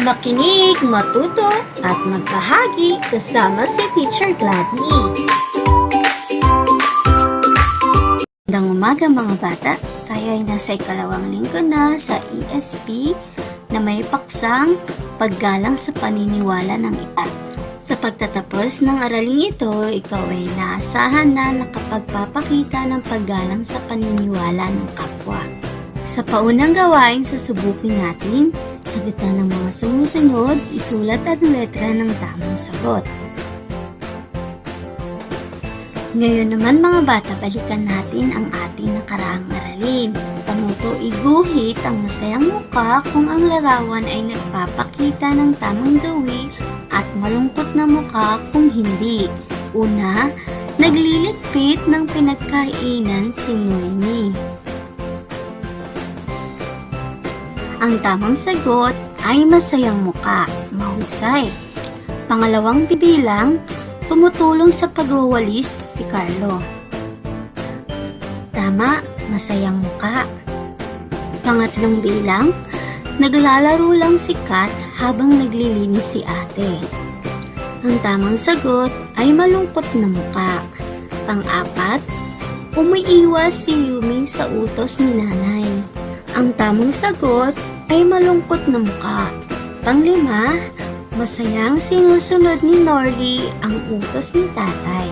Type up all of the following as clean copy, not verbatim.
Makinig, matuto, at magbahagi kasama si Teacher Gladys. Magandang umaga mga bata, tayo ay nasa ikalawang linggo na sa ESP na may paksang paggalang sa paniniwala ng iba. Sa pagtatapos ng araling ito, ikaw ay naasahan na nakapagpapakita ng paggalang sa paniniwala ng kapwa. Sa paunang gawain, susubukin natin sa gitna ng mga sumusunod, isulat ang letra ng tamang sagot. Ngayon naman mga bata, balikan natin ang ating nakaraang aralin. Panuto iguhit ang masayang muka kung ang larawan ay nagpapakita ng tamang gawi at malungkot na muka kung hindi. Una, nagliligpit ng pinagkainan si Noemi. Ang tamang sagot ay masayang muka, mahusay. Pangalawang bibilang, tumutulong sa pagwawalis si Carlo. Tama, masayang muka. Pangatlong bilang, naglalaro lang si Kat habang naglilinis si ate. Ang tamang sagot ay malungkot na muka. Pang-apat, umiiwas si Yumi sa utos ni nanay. Ang tamang sagot ay malungkot na muka. Panglima, masayang sinusunod ni Norly ang utos ni tatay.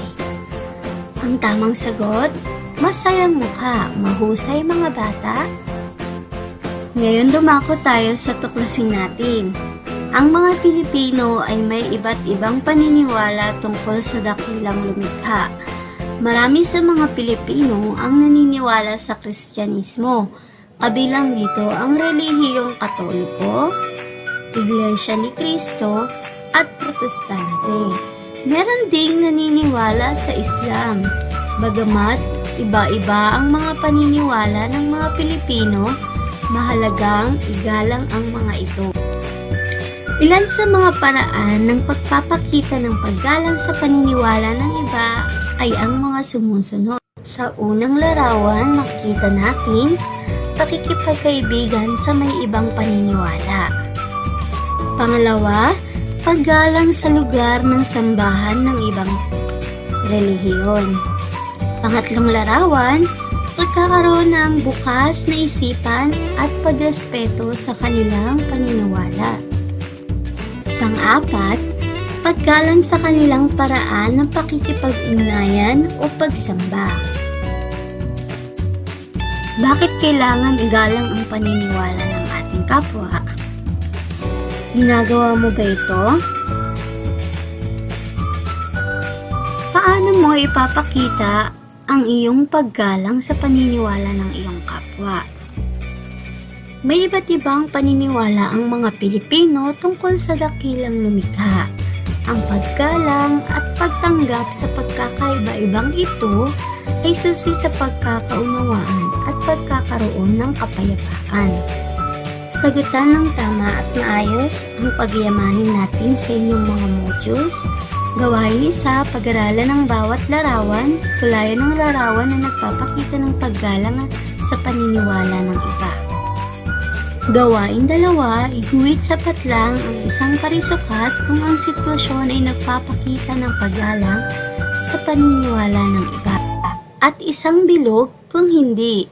Ang tamang sagot, masayang muka. Mahusay mga bata. Ngayon dumako tayo sa tuklasin natin. Ang mga Pilipino ay may iba't ibang paniniwala tungkol sa dakilang lumikha. Marami sa mga Pilipino ang naniniwala sa Kristyanismo. Kabilang dito ang relihiyong Katoliko, Iglesia ni Cristo, at Protestante. Meron ding naniniwala sa Islam. Bagamat iba-iba ang mga paniniwala ng mga Pilipino, mahalagang igalang ang mga ito. Ilan sa mga paraan ng pagpapakita ng paggalang sa paniniwala ng iba ay ang mga sumusunod. Sa unang larawan, makikita natin pakikipagkaibigan sa may ibang paniniwala. Pangalawa, paggalang sa lugar ng sambahan ng ibang relihiyon. Pangatlong larawan, pagkakaroon ng bukas na isipan at pagrespeto sa kanilang paniniwala. Pang-apat, paggalang sa kanilang paraan ng pakikipag-ugnayan o pagsamba. Bakit kailangan igalang ang paniniwala ng ating kapwa? Ginagawa mo ba ito? Paano mo ipapakita ang iyong paggalang sa paniniwala ng iyong kapwa? May iba't ibang paniniwala ang mga Pilipino tungkol sa dakilang lumikha. Ang paggalang at pagtanggap sa pagkakaiba-ibang ito ay susi sa pagkakaunawaan at pagkakaroon ng kapayapaan. Sagutan ng tama at maayos ang pagyamanin natin sa inyong mga modules. Gawain isa, pag-aralan ng bawat larawan, tulayan ng larawan na nagpapakita ng paggalang sa paniniwala ng iba. Gawain dalawa, iguhit sapat lang ang isang parisukat kung ang sitwasyon ay nagpapakita ng paggalang sa paniniwala ng iba. At isang bilog kung hindi,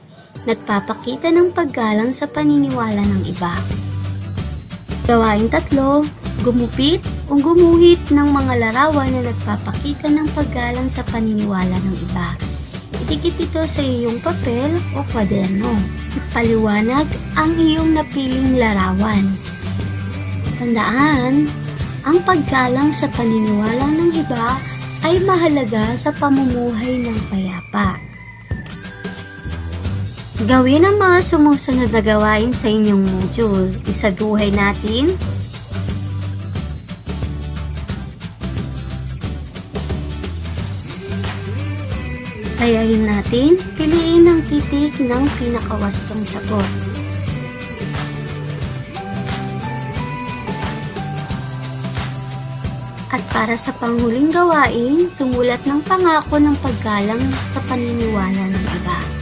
nagpapakita ng paggalang sa paniniwala ng iba. Gawain tatlo, gumupit o gumuhit ng mga larawan na nagpapakita ng paggalang sa paniniwala ng iba. Itikit ito sa iyong papel o kwaderno. Paliwanag ang iyong napiling larawan. Tandaan, ang paggalang sa paniniwala ng iba ay mahalaga sa pamumuhay ng payapa. Gawin ang mga sumusunod na gawain sa inyong module. Isabuhay natin. Tayahin natin, piliin ang titik ng pinakawastong sagot. At para sa panghuling gawain, sumulat ng pangako ng paggalang sa paniniwala ng iba.